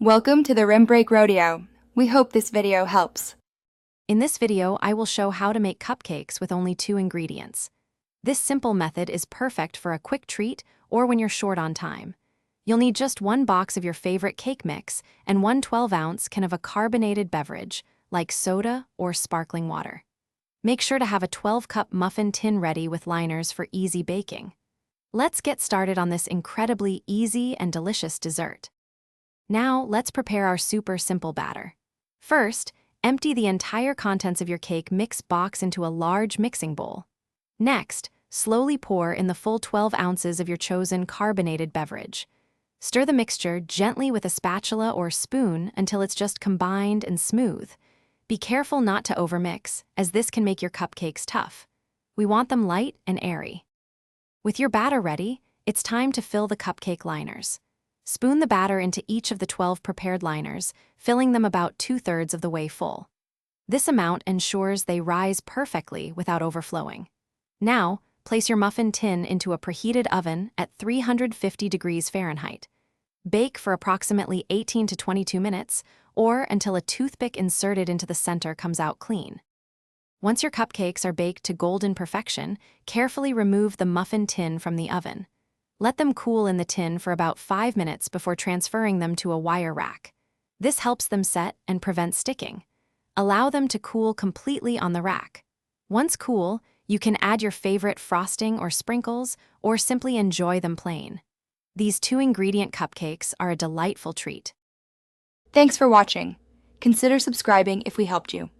Welcome to the Rim Break Rodeo. We hope this video helps. In this video, I will show how to make cupcakes with only 2 ingredients. This simple method is perfect for a quick treat or when you're short on time. You'll need just 1 box of your favorite cake mix and 1 12-ounce can of a carbonated beverage, like soda or sparkling water. Make sure to have a 12-cup muffin tin ready with liners for easy baking. Let's get started on this incredibly easy and delicious dessert. Now, let's prepare our super simple batter. First, empty the entire contents of your cake mix box into a large mixing bowl. Next, slowly pour in the full 12 ounces of your chosen carbonated beverage. Stir the mixture gently with a spatula or spoon until it's just combined and smooth. Be careful not to overmix, as this can make your cupcakes tough. We want them light and airy. With your batter ready, it's time to fill the cupcake liners. Spoon the batter into each of the 12 prepared liners, filling them about 2/3 of the way full. This amount ensures they rise perfectly without overflowing. Now, place your muffin tin into a preheated oven at 350 degrees Fahrenheit. Bake for approximately 18 to 22 minutes, or until a toothpick inserted into the center comes out clean. Once your cupcakes are baked to golden perfection, carefully remove the muffin tin from the oven. Let them cool in the tin for about 5 minutes before transferring them to a wire rack. This helps them set and prevent sticking. Allow them to cool completely on the rack. Once cool, you can add your favorite frosting or sprinkles, or simply enjoy them plain. These 2-ingredient cupcakes are a delightful treat. Thanks for watching. Consider subscribing if we helped you.